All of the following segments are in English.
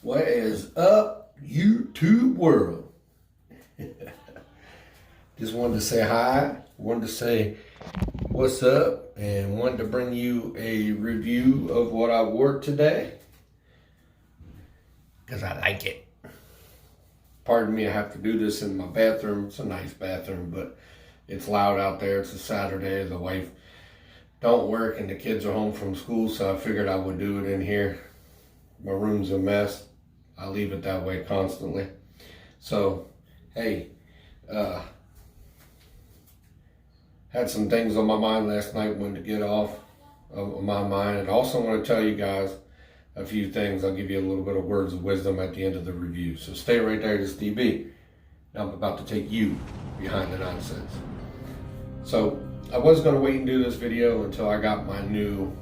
What is up, YouTube world? Just wanted to say hi, wanted to say what's up, and wanted to bring you a review of what I wore today because I like it. Pardon me, I have to do this in my bathroom. It's a nice bathroom, but it's loud out there. It's a Saturday. The wife don't work and the kids are home from school, so I figured I would do it in here. My room's a mess. I leave it that way constantly. So, hey, had some things on my mind last night, wanted to get off of my mind. And also want to tell you guys a few things. I'll give you a little bit of words of wisdom at the end of the review. So stay right there, this DB. Now I'm about to take you behind the nonsense. So I was going to wait and do this video until I got my new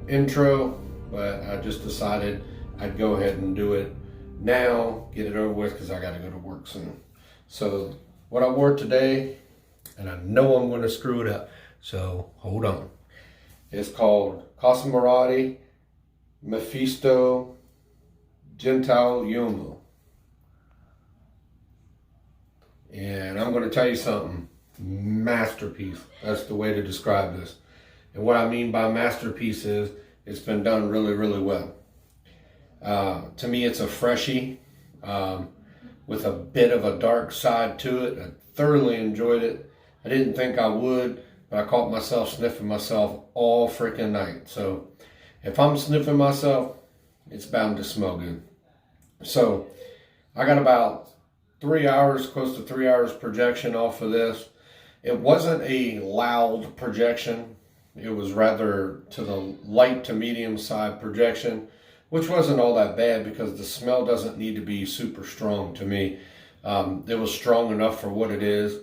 intro, but I just decided I'd go ahead and do it now, get it over with, because I got to go to work soon. So what I wore today, and I know I'm going to screw it up, so hold on. It's called Casamorati, Mafisto, Gentiluomo. And I'm going to tell you something. Masterpiece. That's the way to describe this. And what I mean by masterpiece is it's been done really, really well. To me, it's a freshie with a bit of a dark side to it. I thoroughly enjoyed it. I didn't think I would, but I caught myself sniffing myself all freaking night. So if I'm sniffing myself, it's bound to smell good. So I got about 3 hours, close to 3 hours projection off of this. It wasn't a loud projection. It was rather to the light to medium side projection, which wasn't all that bad because the smell doesn't need to be super strong to me. It was strong enough for what it is,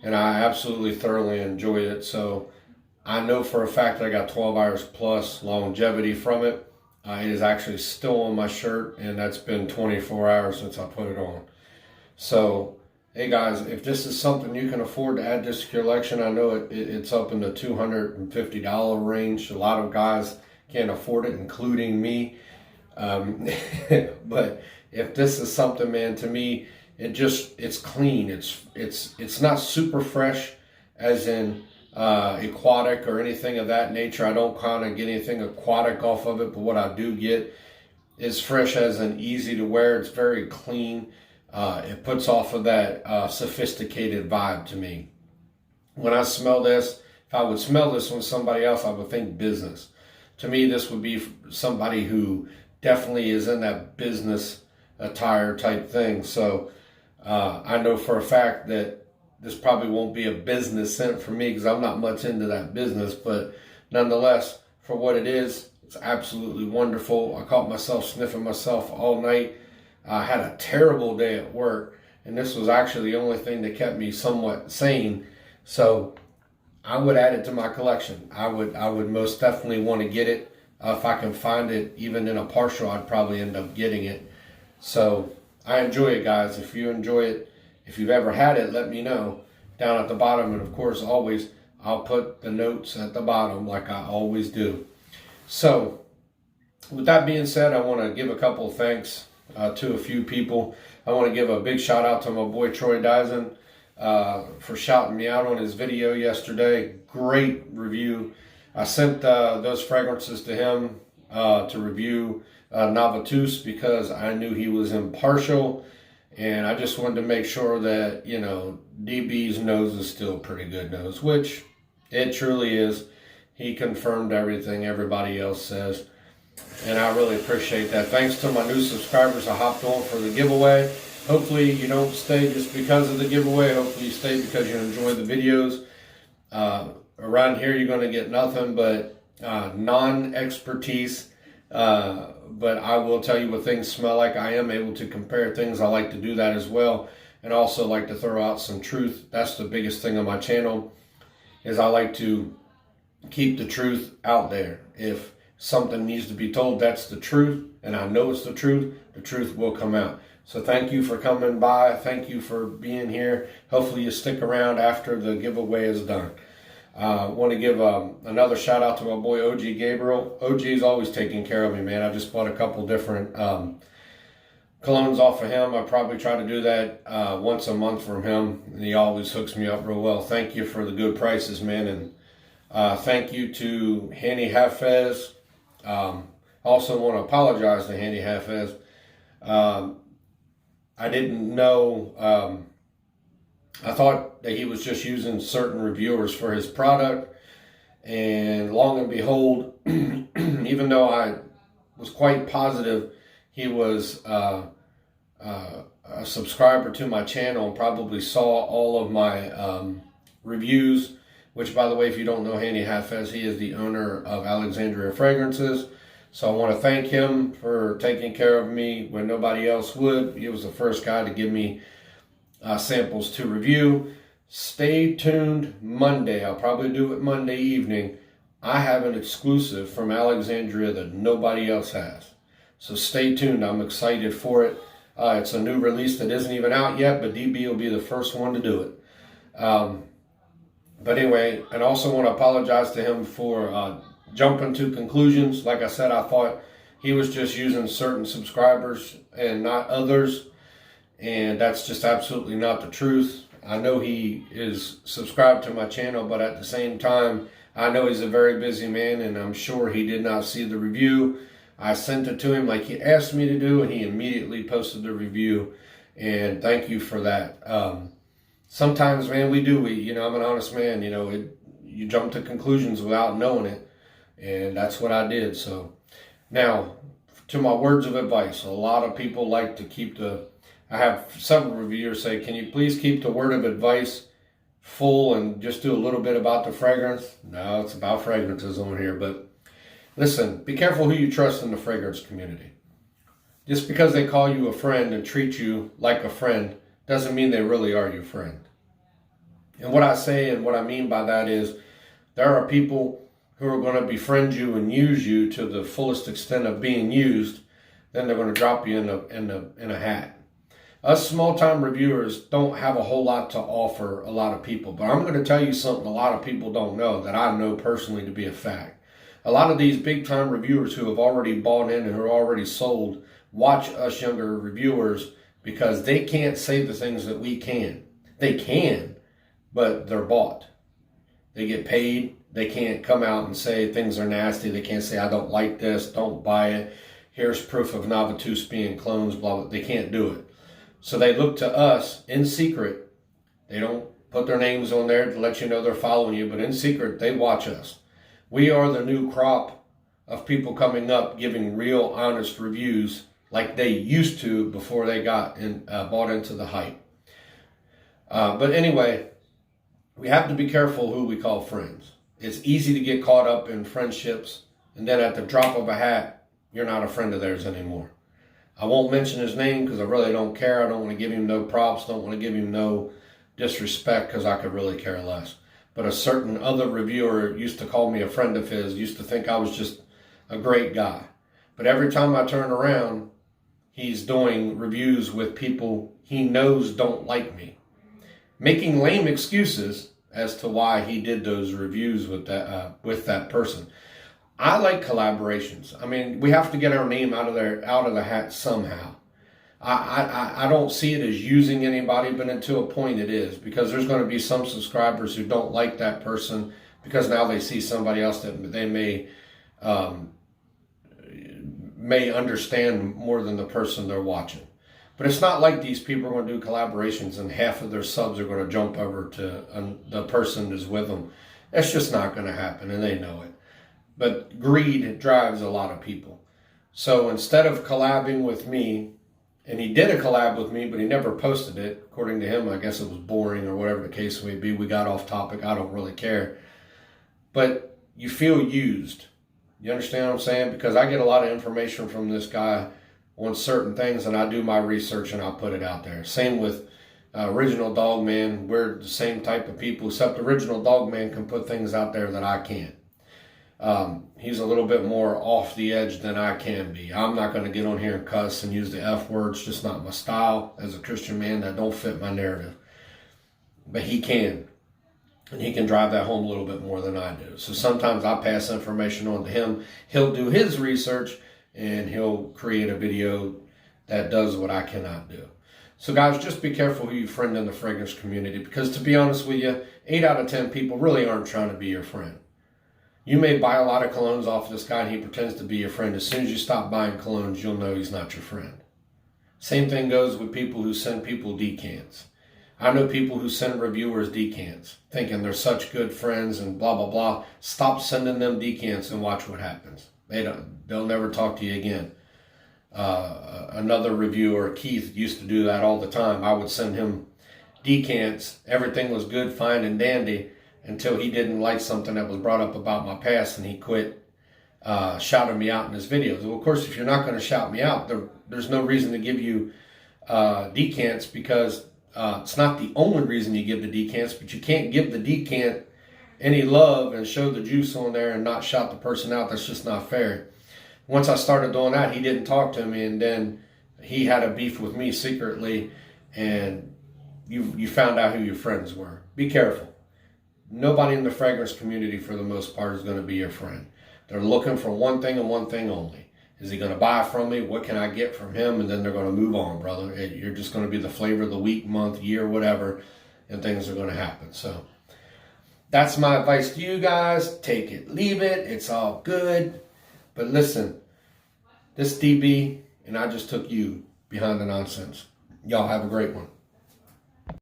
and I absolutely thoroughly enjoyed it. So I know for a fact that I got 12 hours plus longevity from it. It is actually still on my shirt, and that's been 24 hours since I put it on. So, hey guys, if this is something you can afford to add this to your collection, I know it's up in the $250 range. A lot of guys can't afford it, including me. But if this is something, man, to me, it's clean. It's not super fresh as in aquatic or anything of that nature. I don't kind of get anything aquatic off of it, but what I do get is fresh as in easy to wear. It's very clean. It puts off of that sophisticated vibe to me. When I smell this, if I would smell this with somebody else, I would think business. To me, this would be somebody who definitely is in that business attire type thing. So I know for a fact that this probably won't be a business scent for me because I'm not much into that business. But nonetheless, for what it is, it's absolutely wonderful. I caught myself sniffing myself all night. I had a terrible day at work, and this was actually the only thing that kept me somewhat sane. So I would add it to my collection. I would most definitely want to get it. If I can find it, even in a partial, I'd probably end up getting it. So I enjoy it, guys. If you enjoy it, if you've ever had it, let me know down at the bottom. And of course, always, I'll put the notes at the bottom like I always do. So with that being said, I want to give a couple of thanks to a few people. I want to give a big shout out to my boy Troy Dyson for shouting me out on his video yesterday. Great review. I sent those fragrances to him to review Novatus because I knew he was impartial, and I just wanted to make sure that, you know, DB's nose is still pretty good nose, which it truly is. He confirmed everything everybody else says, and I really appreciate that. Thanks to my new subscribers I hopped on for the giveaway. Hopefully you don't stay just because of the giveaway. Hopefully you stay because you enjoy the videos. Around here you're going to get nothing but non-expertise, but I will tell you what things smell like. I am able to compare things. I like to do that as well, and also like to throw out some truth. That's the biggest thing on my channel, is I like to keep the truth out there. If something needs to be told, that's the truth, and I know it's the truth will come out. So thank you for coming by. Thank you for being here. Hopefully you stick around after the giveaway is done. I want to give another shout out to my boy OG Gabriel. OG is always taking care of me, man. I just bought a couple different colognes off of him. I probably try to do that once a month from him, and he always hooks me up real well. Thank you for the good prices, man, and thank you to Hanny Hafez. Also want to apologize to Hanny Hafez. I didn't know, I thought that he was just using certain reviewers for his product, and long and behold, even though I was quite positive he was a subscriber to my channel and probably saw all of my reviews, which, by the way, if you don't know Handy Hafez, he is the owner of Alexandria Fragrances. So I want to thank him for taking care of me when nobody else would. He was the first guy to give me samples to review. Stay tuned Monday. I'll probably do it Monday evening. I have an exclusive from Alexandria that nobody else has. So stay tuned. I'm excited for it. It's a new release that isn't even out yet, but DB will be the first one to do it. But anyway, and also want to apologize to him for jumping to conclusions. Like I said, I thought he was just using certain subscribers and not others. And that's just absolutely not the truth. I know he is subscribed to my channel, but at the same time, I know he's a very busy man, and I'm sure he did not see the review. I sent it to him like he asked me to do, and he immediately posted the review. And thank you for that. Sometimes, man, I'm an honest man. You jump to conclusions without knowing it, and that's what I did. So now, to my words of advice, a lot of people like to keep I have several reviewers say, can you please keep the word of advice full and just do a little bit about the fragrance? No, it's about fragrances on here, but listen, be careful who you trust in the fragrance community. Just because they call you a friend and treat you like a friend doesn't mean they really are your friend. And what I say and what I mean by that is there are people who are going to befriend you and use you to the fullest extent of being used. Then they're going to drop you in a hat. Us small-time reviewers don't have a whole lot to offer a lot of people, but I'm going to tell you something a lot of people don't know that I know personally to be a fact. A lot of these big-time reviewers who have already bought in and who are already sold watch us younger reviewers because they can't say the things that we can. They can, but they're bought. They get paid. They can't come out and say things are nasty. They can't say, I don't like this, don't buy it. Here's proof of Novitus being clones, blah, blah. They can't do it. So they look to us in secret. They don't put their names on there to let you know they're following you, but in secret, they watch us. We are the new crop of people coming up giving real, honest reviews like they used to before they got bought into the hype. But anyway, we have to be careful who we call friends. It's easy to get caught up in friendships, and then at the drop of a hat, you're not a friend of theirs anymore. I won't mention his name because I really don't care. I don't want to give him no props. Don't want to give him no disrespect because I could really care less. But a certain other reviewer used to call me a friend of his, used to think I was just a great guy. But every time I turn around, he's doing reviews with people he knows don't like me, making lame excuses as to why he did those reviews with that person. I like collaborations. I mean, we have to get our name out of the hat somehow. I don't see it as using anybody, but until a point it is, because there's going to be some subscribers who don't like that person because now they see somebody else that they may understand more than the person they're watching. But it's not like these people are going to do collaborations and half of their subs are going to jump over to the person who's with them. That's just not going to happen, and they know it. But greed drives a lot of people. So instead of collabing with me, and he did a collab with me, but he never posted it. According to him, I guess it was boring or whatever the case may be. We got off topic. I don't really care. But you feel used. You understand what I'm saying? Because I get a lot of information from this guy on certain things, and I do my research and I'll put it out there. Same with Original Dogman. We're the same type of people, except Original Dogman can put things out there that I can't. He's a little bit more off the edge than I can be. I'm not going to get on here and cuss and use the F word. It's just not my style as a Christian man. That don't fit my narrative. But he can. And he can drive that home a little bit more than I do. So sometimes I pass information on to him. He'll do his research and he'll create a video that does what I cannot do. So guys, just be careful who you friend in the fragrance community, because to be honest with you, 8 out of 10 people really aren't trying to be your friend. You may buy a lot of colognes off this guy and he pretends to be your friend. As soon as you stop buying colognes, you'll know he's not your friend. Same thing goes with people who send people decants. I know people who send reviewers decants, thinking they're such good friends and blah, blah, blah. Stop sending them decants and watch what happens. They'll never talk to you again. Another reviewer, Keith, used to do that all the time. I would send him decants. Everything was good, fine, and dandy until he didn't like something that was brought up about my past, and he quit shouting me out in his videos. Well, of course, if you're not going to shout me out, there's no reason to give you decants, because it's not the only reason you give the decants, but you can't give the decant any love and show the juice on there and not shout the person out. That's just not fair. Once I started doing that, he didn't talk to me, and then he had a beef with me secretly, and you found out who your friends were. Be careful. Nobody in the fragrance community, for the most part, is going to be your friend. They're looking for one thing and one thing only. Is he going to buy from me? What can I get from him? And then they're going to move on, brother. You're just going to be the flavor of the week, month, year, whatever, and things are going to happen. So that's my advice to you guys. Take it, leave it. It's all good. But listen, this DB, and I just took you behind the nonsense. Y'all have a great one.